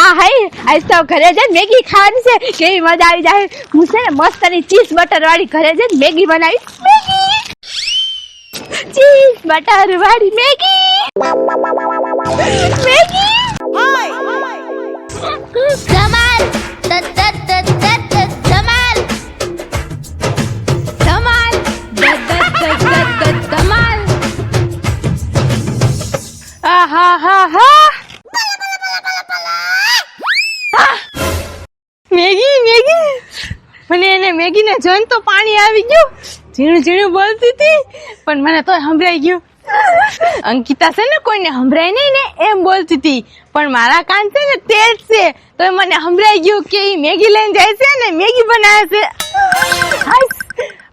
આ હાય આજ તો ઘરે જઈને મેગી ખાવાની છે, કેવી મજા આવી જાય. હું છે ને મસ્ત ચીઝ બટર વાળી ઘરે જઈને મેગી બનાવી. મેગી ચીઝ બટર વાળી મેગી. મેગી ધમાલ ધમાલ ધમાલ ધમાલ. આહા હા હા મેગી મેગી મને એને મેગીને જોઈને તો પાણી આવી ગયું. ઝીણું ઝીણું બોલતી હતી પણ મને તો સંભળાઈ ગયું. અંકિતા છે ને કોઈને સંભળાય નહીં ને એમ બોલતી હતી, પણ મારા કાન છે ને તેજ છે તો મને સંભળાઈ ગયું કે એ મેગી લઈને જાય છે ને મેગી બનાવે છે.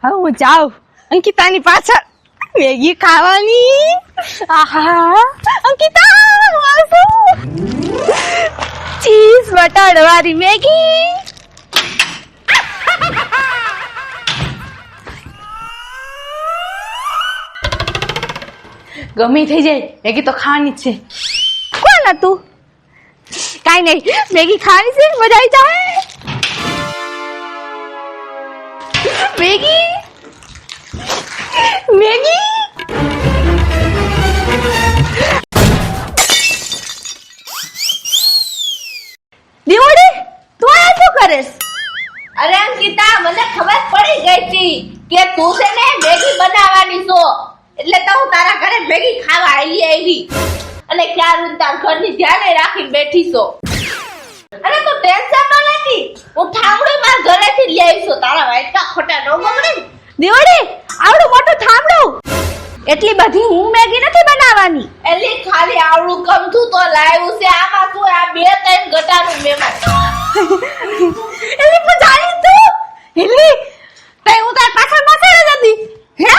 હવે હું જાઉં અંકિતાની પાછળ મેગી ખાવાની. આહા અંકિતા ચીઝ બટર વાળી મેગી. ગમે થઈ જાય મેગી તો ખાવાની જ છે. કોણ હતું? કાઈ નહીં, મેગી ખાવાની છે, મજા આવી જાય. મેગી મેગી દીવડી તું આ શું કરેસ? અરે અંકિતા, મને ખબર પડી ગઈ હતી કે તું છે ને મેગી બનાવવાની છો, એટલે તો હું તારા ઘરે મેગી ખાવા આવી અને ક્યાં તાર ઘરની ધ્યાને રાખીને બેઠી છો. અરે તું ટેન્શન ન લેતી, હું ઠામડું મારા ઘરેથી લઈ આવી છું. તારા વાટકા ખોટા ન બગડે. દીવડી આવડું મોટું થાંભલું, એટલી બધી હું મેગી નથી બનાવવાની. એલી ખાલી આવડું કમથું તો લાવ્યું છે. આમાં તું આ 2-3 ગટાનું મહેમાન. એલી પણ જાણી તું એલી તઈ હું તાર પાછળ પાછળ જ હતી. હે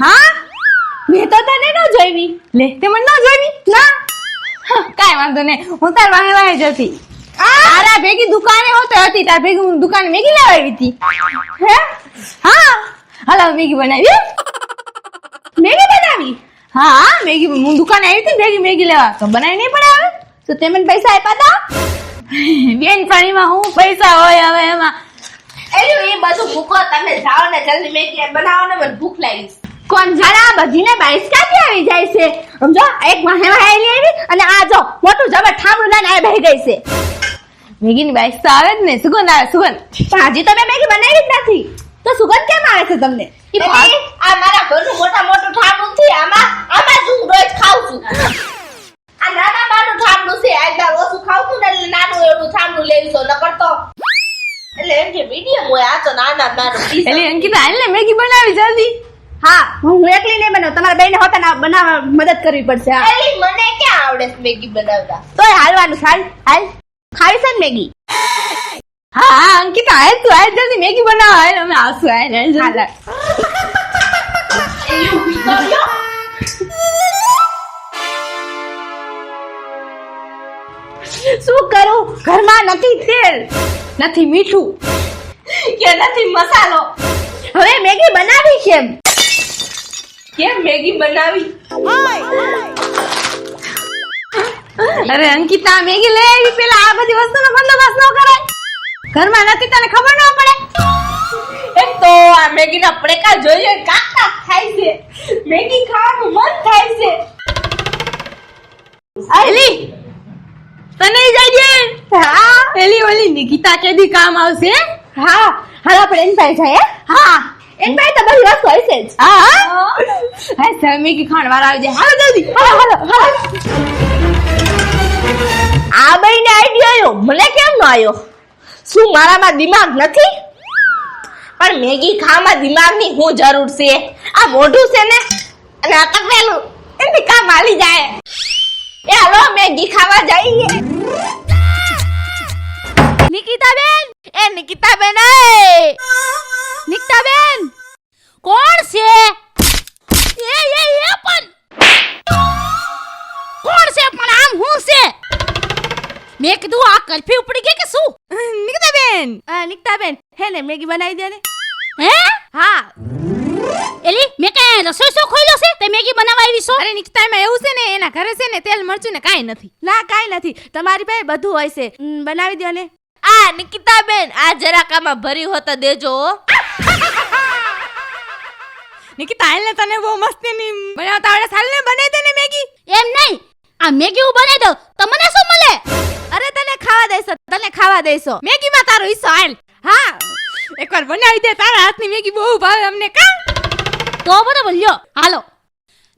હા મેં તો તને ન જોઈવી. લે તે મને ન જોઈવી ના. કાઈ વાંધો નહીં, હું તાર વાહે વાહે જ હતી. તારા ભેગી દુકાને હોતે હતી, તાર ભેગી હું દુકાને મેગી લેવા આવી હતી. હે હા હાલો મેગી બનાવી. મેગી બનાવી? હા મેગી હું દુકાને આવી હતી ભેગી મેગી લેવા, તો બનાવી નહીં પડે હવે? તો તે મને પૈસા આપ્યા હતા? બેન પાણીમાં હું પૈસા હોય હવે એમાં. એલું એ બધું ભૂખો, તમે જાઓ ને જલ્દી મેગી બનાવો ને, મને ભૂખ લાગી છે. કોણ જાણે આ બધીને બાઈસ ક્યાંથી આવી જાય છે? સમજો એક વાહે વાહે આવી અને આ જો મોટું જબર ઠામડું લઈને આ બેહી ગઈ છે. મેગીની બાઈસ તો આવે જ ને, સુગંધ આવે સુગંધ. પણ હજી તો મેં મેગી બનાવી જ નથી, તો સુગંધ કેમ આવે છે તમને? આ મારા ઘરનું મોટું ઠામડું છે, આમાં જ હું રોજ ખાઉં છું. આ નાના નાનું ઠામડું છે, આ ઓછું ખાઉં છું ને એટલે નાનું એવું ઠામડું લેવી છો, નકર તો એટલે એમ કે મીડિયમ હોય. આ તો નાનું એટલે અંકિતા હાલ ને મેગી બનાવી જલ્દી. હા હું એકલી નહીં બનાવું, તમારા બેને હોતા ના બનાવવા મદદ કરવી પડશે. એલી મને ક્યાં આવડે છે મેગી બનાવતા? તોય હાલવાનું હાલ હાલ ખાવી છે ને મેગી? હા હા અંકિતા હાલ તું હાલ જલ્દી મેગી બનાવ. હાલ અમે આવશું. હાલ હાલ જલ્દી. શું કરું? ઘરમાં નથી તેલ, નથી મીઠું કે નથી મસાલો. હવે મેગી બનાવી કેમ? કેમ મેગી બનાવી? અરે અંકિતા મેગી લઈ આવી, પેલા આ બધી વસ્તુનો બંદોબસ્ત ન કરાય? ઘરમાં નથી તને ખબર ન પડે? એક તો આ મેગી ના પડેકા જોઈએ કાકા ખાય છે, મેગી ખાવાનું મન થાય છે. એલી તને જઈએ. હા એલી ઓલી નિકિતા કેદી કામ આવશે? હા હાલ આપણે એન પાસે જાય. હા એન પાસે તો બધી વસ્તુ હશે જ. હા હા સર મેગી ખાણ વાર આવી જાય. હાલો જલ્દી હાલો હાલો હાલો. આ બઈને આઈડિયા આવ્યો, મને કેમ ન આવ્યો? શું મારામાં દિમાગ નથી? પણ મેગી ખાવામાં દિમાગની શું જરૂર છે? આ મોઢું છે ને અને આ તકલેલું, એથી કામ હાલી જાય. એ હાલો મેગી ખાવા જઈએ. નિકિતાબેન, એ નિકિતાબેન, નિકિતાબેન કોણ છે? એ પણ કોણ છે? પણ આમ હું છે? મેં કીધું આ કર્ફ્યુ પડી ગઈ કે શું? નિકિતાબેન હે ને મેગી બનાવી દે ને. હે હા એલી મેં કઈ રસોઈ શો ખોલ્યો છે તે મેગી બનાવવા આવી છો? અરે નિકિતા એમાં એવું છે ને એના ઘરે છે ને તેલ મરચું ને કાંઈ નથી. ના કાંઈ નથી, તમારી પાસે બધું હોય છે. બનાવી દ્યો ને. આ નિકિતા બેન આ જરાક આમાં ભર્યું હોત દેજો હો. નિકિતા હાલને તને બહુ મસ્તીની બનાવતા આવડે, હાલને બનાવી દે ને મેગી. એમ નહીં, આ મેગી હું બનાવી દઉં તો મને શું મળે? અરે તને ખાવા દેશો. મેગીમાં તારો હિસ્સો હાલ. હા એકવાર બનાવી દે, તારા હાથની મેગી બહુ ભાવે અમને. કા તો બરાબર લ્યો હાલો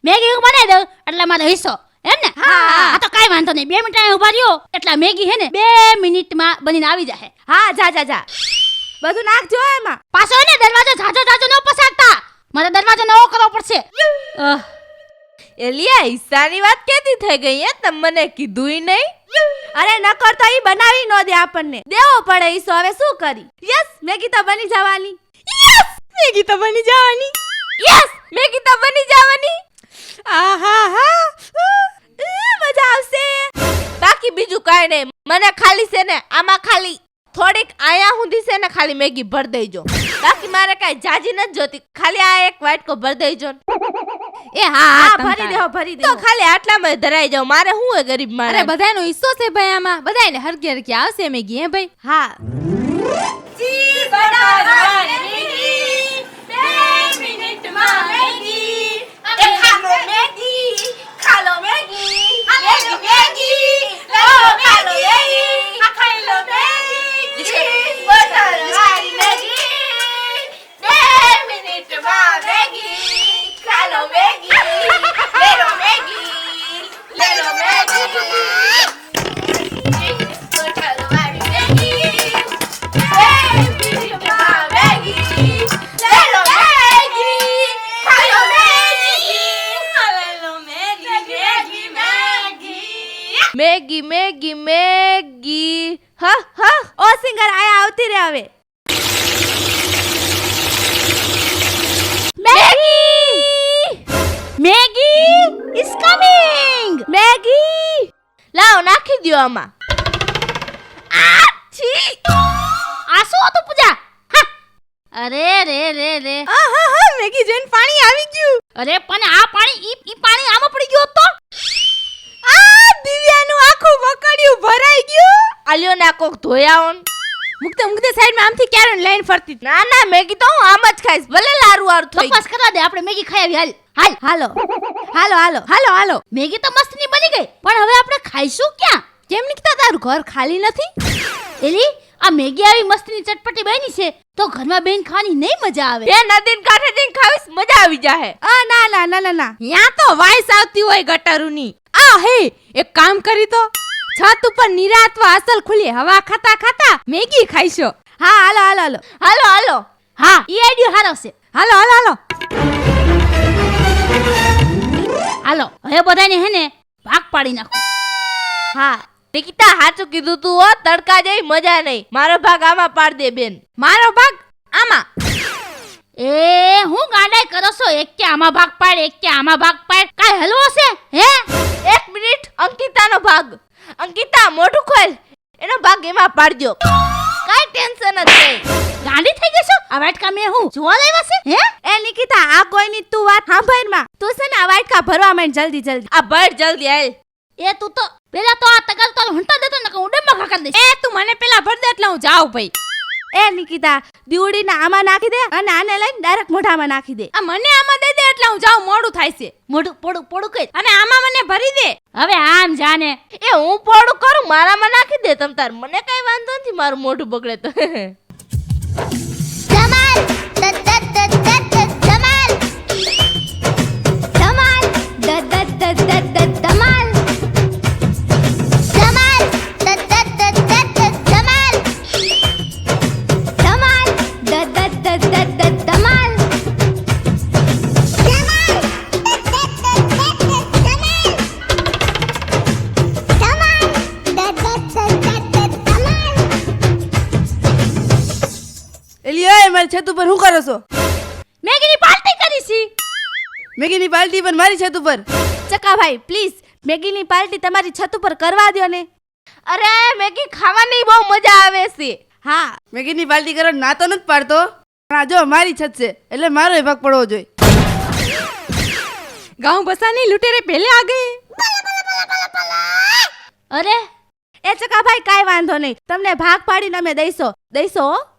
મેગી હું બનાવી દઉં એટલે મારો હિસ્સો એમ ને? હા. તો કાંઈ વાંધો નહીં, 2 મિનિટ ઉભા રહ્યો એટલે મેગી હે ને 2 મિનિટમાં બનીને આવી જશે. હા જા બધું નાખજો એમાં. પાછો હે ને દરવાજો જાજો ન પસારતા, મારે દરવાજો નવો કરવો પડશે. એલિયા હિસ્સાની વાત કેતી થઈ ગઈ હે, તમને કીધુંય નહીં. અરે નકર તો ઈ બનાવી ન દે આપણને, દેવો પડે ઈસો. હવે શું કરી? યસ મેગી તો બની જવાની. મેગી તો બની જવાની. યસ મેગી તો બની જવાની. આહા મજા આવશે. બાકી બીજું કાંઈ નહીં, મને ખાલી છે ને આમાં ખાલી થોડીક આયા સુધી છે ને ખાલી મેગી ભર દેજો. બાકી મારે કાંઈ જાજી નથી જોતી, ખાલી આ એક વાટકો ભર દેજો. એ હા ભરી તો દેહો. ખાલી આટલામાં ધરાઈ જાવ, મારે હું હે ગરીબ મારે. અરે બધાનો હિસ્સો છે ભાઈ આમાં, બધાને હરકી હરકી આવશે મેગી. હે ભાઈ હા મેગી મેગી મેગી. હા હા ઓ સિંગર આયા આવતી રે હવે. Maggi is coming. મેગી લાવ નાખી દ્યો આમાં. આ છી આ શું હતું પૂજા? હા. અરે રે આહા મેગી જોઈને પાણી આવી ગયું. અરે પણ આ પાણી ઈ પાણી આમાં પડી ગયો તો આ દિવ્યાનું આખું બકડિયું ભરાઈ ગયું. આલ્યો ના કોક ધોયા ઓન. મુકતે સાઈડમાં આમથી ક્યારે લાઈન ફરતી. ના ના મેગી તો હું આમ જ ખાઈશ, ભલે લારું વારું થઈ. તપાસ કરવા દે, આપણે મેગી ખાઈ આવી. હાલ હાલો હાલો હાલો હાલો હાલો. મેગી તો મસ્તની બની ગઈ, પણ હવે આપણે ખાઈશું ક્યાં? કેમ નિકતા તારું ઘર ખાલી નથી? એલી આ મેગી આવી મસ્તની ચટપટી બની છે તો ઘરમાં બેન ખાવાની નહીં મજા આવે. બે નદીન કાંઠે જઈને ખાવીશ, મજા આવી જાહે. ના ન્યા તો વાઈસ આવતી હોય ગટરુની. આ હે એક કામ કરી તો, છત ઉપર નિરાતવા અસલ ખુલ્લી હવા ખાતા ખાતા મેગી ખાઈશો. હા હાલો હાલો હાલો હાલો હાલો. હા ઈ આઈડિયા હારો છે. હાલો હાલો હાલો. હાલો હવે બધાને હે ને ભાગ પાડી નાખો. હા નિકિતા સાચું કીધું તું હો, તડકા જેવી મજા નહીં. મારો ભાગ આમાં પાડ દે બેન. મારો ભાગ આમાં. એ હું ગાંડાઈ કરો છો? એક કે આમાં ભાગ પાડ, એક કે આમાં ભાગ પાડ. કાઈ હલવો છે હે? 1 મિનિટ, અંકિતાનો ભાગ. અંકિતા મોઢું ખોલ, એનો ભાગ એમાં પાડજો. કાઈ ટેન્શન જ નહીં. ગાંડી થઈ ગઈ છો? આ વાટકા મેં હું જોવા લાવ્યા છે હે? એ નિકિતા આ કોઈની તું વાત સાંભળ માં. તું છે ને આ વાટકા ભરવા માંડ જલ્દી. આ ભર જલ્દી હાલ. એ તું તો પેલા તો આ તગાર તો હંટા દેતો ને કે હું ડબ્બા ખાકર દઈશ. એ તું મને પેલા ભર દે એટલે હું જાઉં ભાઈ. એ નિકિતા દીવડીને આમાં નાખી દે અને આને લઈને ડાયરેક્ટ મોઢામાં નાખી દે. આ મને આમાં દે દે એટલે હું જાઉં, મોડું થાય છે. મોઢું પોડું કઈ. અને આમાં મને ભરી દે. હવે આમ જાને એ હું પોડું કરું, મારામાં નાખી દે તમ તાર. મને કઈ વાંધો નથી, મારું મોઢું બગડે તો. છત ઉપર શું કરો છો? મેગીની પાર્ટી કરી છી. મેગીની પાર્ટી પણ મારી છત ઉપર. ચકા ભાઈ પ્લીઝ મેગીની પાર્ટી તમારી છત ઉપર કરવા દો ને. અરે મેગી ખાવાની બહુ મજા આવે છે. હા મેગીની પાર્ટી કરો ના તો નથી પાડતો, હા જો મારી છત છે એટલે મારો ભાગ પડવો જોઈએ. गांव बसानी लुटेरे पहले आ गए. અરે એ ચકાભાઈ કાંઈ વાંધો નહીં, તમને ભાગ પાડીને અમે દઈશો.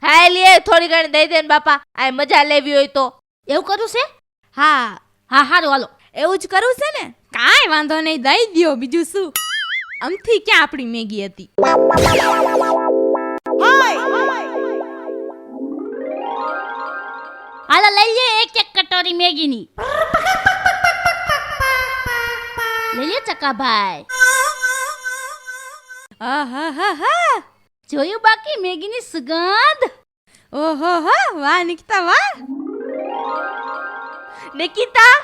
હા લે થોડી ઘણી દઈ દે ને બાપા, આ મજા લેવી હોય તો. એવું કરું છે? હા હા હારું હાલો. એવું જ કરવું છે ને. કાંઈ વાંધો નહીં, દઈ દ્યો. બીજું શું, આમથી ક્યાં આપણી મેગી હતી. હાલો લઈ લે એક એક કટોરી મેગીની. લઈ લે ચકાભાઈ. આહાહાહા. જોયું બાકી મેગીની સુગંધ? ઓહો હો, વાહ નિકિતા વાહ. નિકિતા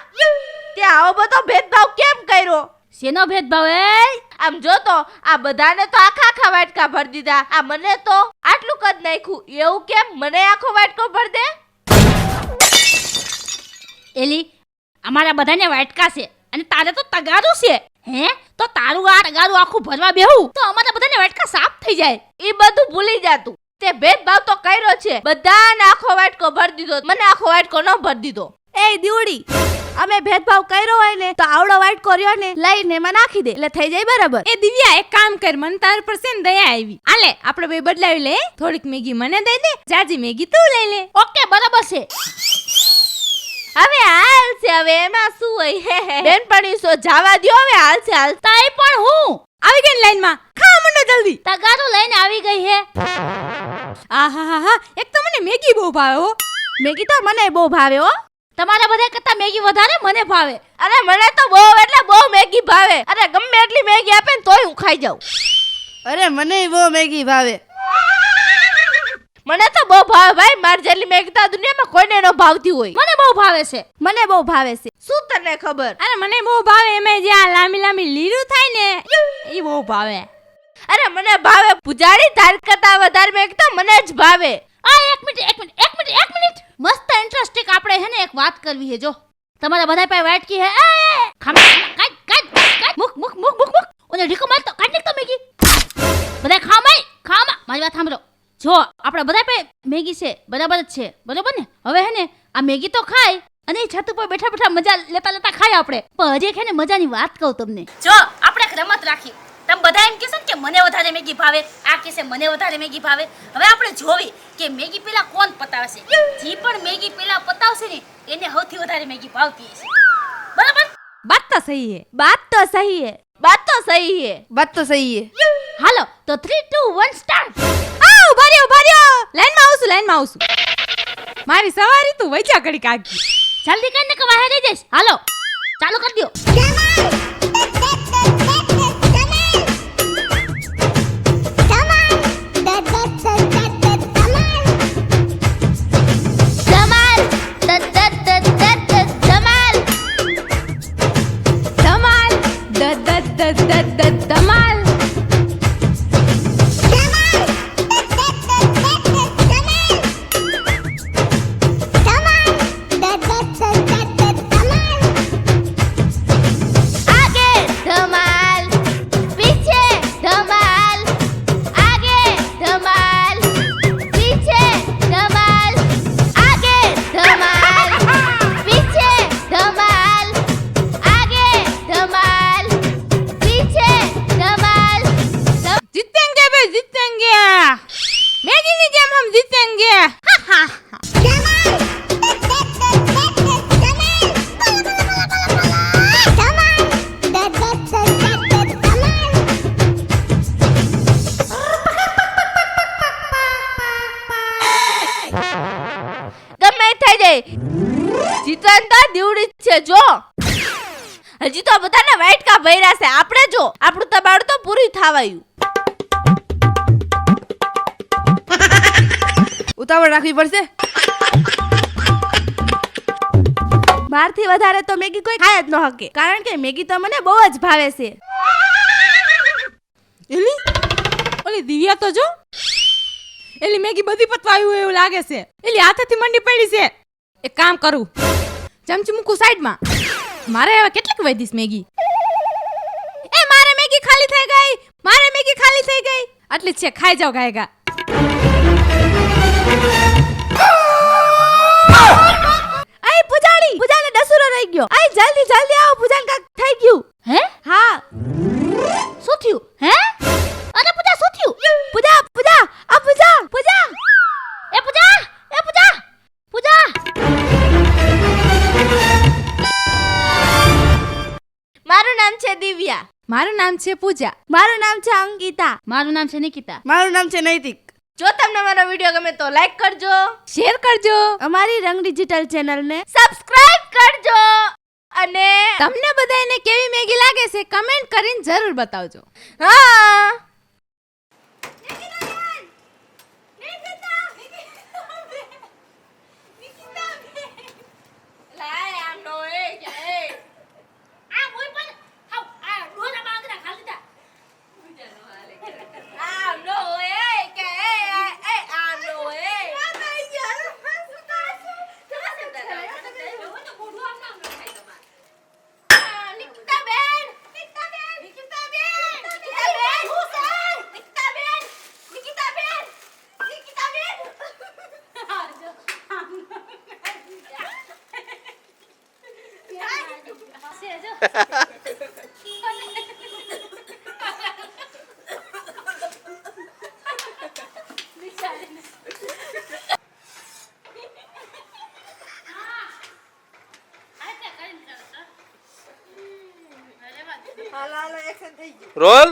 તે આવો બધો ભેદભાવ કેમ કર્યો? શેનો ભેદભાવ એ? આમ જો તો આ બધાને તો આખા વાટકા ભરી દીધા, આ મને તો આટલું જ નાખ્યું. એવું કેમ? મને આખો વાટકો ભર દે. એલી અમારા બધાને વાટકા છે અને તારે તો તગારું છે. હે તો તારું આ તગારું આખું ભરવા બેહું તો અમારા બધાને વાટકા સાફ થઈ જાય. ઈ બધું ભૂલી જા તું. તે ભેદભાવ તો કર્યો છે, બધાને આખો વાટકો ભરી દીધો, મને આખો વાટકો ન ભરી દીધો. એ દીવડી, અમે ભેદભાવ કર્યો હોય ને તો આવડો વાટકો રહ્યો ને લઈને એમાં નાખી દે એટલે થઈ જાય બરાબર. એ દિવ્યા એક કામ કર, મને તાર પર છે ને દયા આવી. આલે આપણે બે બદલાવી લે. થોડીક મેગી મને દઈ દે, જાજી મેગી તું લઈ લે. ઓકે બરાબર છે. હવે હાલ છે, હવે એમાં શું હોય. બેનપણી સો જાવા દ્યો, હવે હાલ છે હાલ. તાઈ પણ હું આવી ગઈ લાઈન માં, ખા મંડો જલ્દી. તગારું લઈને આવી ગઈ હે. આહાહાહા, એક તો મને મેગી બહુ ભાવે હો. મેગી તો મને બહુ ભાવે હો. તમારા બધા કરતા મેગી વધારે મને ભાવે. અરે મને તો બહુ એટલે બહુ મેગી ભાવે. અરે ગમે એટલી મેગી આપે ને તોય હું ખાઈ જાઉં. અરે મને બહુ મેગી ભાવે. મને તો બહુ ભાવે ભાઈ, માર જેટલી મેગી તો આ દુનિયામાં કોઈને ન ભાવતી હોય. મને બહુ ભાવે છે. મને બહુ ભાવે છે. શું તને ખબર? અરે મને બહુ ભાવે, એમાં જે આ લાંબી લાંબી લીલું થાય ને એ બહુ ભાવે. અરે મને ભાવે પૂજારી, તાર કરતા વધારે મેગી તો મને જ ભાવે. આ એક મિનિટ મસ્ત ઇન્ટરેસ્ટિંગ આપણે હે ને એક વાત કરવી હે. જો તમારા બધા પાસે વાટકી હે. એ ખામા કાટ મુક ઓને ઢીકો માર તો કાટ તો મેગી. બધા ખામા મારી વાત સાંભળો. જો આપણે બધા પાસે મેગી છે બરાબર જ છે, બરોબર ને? હવે હે ને આ મેગી તો ખાય અને છત ઉપર બેઠા બેઠા મજા લેતા ખાય આપણે. પણ હજી હે ને મજાની વાત કહું તમને. જો આપણે એક રમત રાખી. તમે બધા એમ કહેશો કે મને વધારે મેગી ભાવે, આ કહેશે મને વધારે મેગી ભાવે. હવે આપણે જોવી કે મેગી પેલા કોણ પતાવશે. જે પણ મેગી પેલા પતાવશે ને એને સૌથી વધારે મેગી ભાવતી હશે. બરાબર? बात तो सही है. बात तो सही है. બાત તો સહી હે. बात तो सही है. હાલો તો 3 2 1 સ્ટાર્ટ. આ ઉભા રહ્યો. લાઈન માં આવશું. મારી સવારી તું વૈચા કરી કાકી. જલ્દી કરીને કે વાહે રહી જઈશ. હાલો ચાલુ કરી દો. ધમાલ. આગે ધમાલ, પીછે ધમાલ, આગે ધમાલ, પીછે ધમાલ, આગે ધમાલ, પીછે ધમાલ, આગે ધમાલ, પીછે ધમાલ. जीतेंगे बे जीतेंगे. मैगी ની જેમ हम जीतेंगे. ગમે એ થઈ જાય, જીતવાનું તો દીવડી જ છે. જો હજી તો બધાને વાટકા ભર્યા છે, આપણે જો આપણું તબાડું તો પૂરું થવાયું. ઉતાવળ રાખવી પડશે. બારથી વધારે તો મેગી કોઈ ખાય જ ન શકે, કારણ કે મેગી તો મને બહુ જ ભાવે છે. એલી ઓલી દિવ્યા તો જો, એલી મેગી બધી પતવાયું એવું લાગે છે. એલી હાથેથી મંડી પડી છે. એક કામ કરું, ચમચી મૂકું સાઈડમાં. મારે હવે કેટલીક વૈદીશ મેગી. એ મારે મેગી ખાલી થઈ ગઈ. આટલી જ છે, ખાઈ જાવ ગાયગા. વહી ગયો. આય જલ્દી જલ્દી આવો, પૂજાને કાક થઈ ગયું. હે હા શું થયું હે અરે પૂજા શું થયું પૂજા પૂજા આ પૂજા પૂજા એ પૂજા એ પૂજા પૂજા મારું નામ છે દિવ્યા. મારું નામ છે પૂજા. મારું નામ છે અંકિતા. મારું નામ છે નિકિતા. મારું નામ છે નૈતિક. જો તમને મારો વિડીયો ગમે તો લાઈક કરજો, શેર કરજો. અમારી રંગ ડિજિટલ ચેનલને સબસ્ક્રાઇબ કરજો અને તમને બધાને કેવી મેગી લાગે છે કમેન્ટ કરીને જરૂર બતાવજો. હા રોલ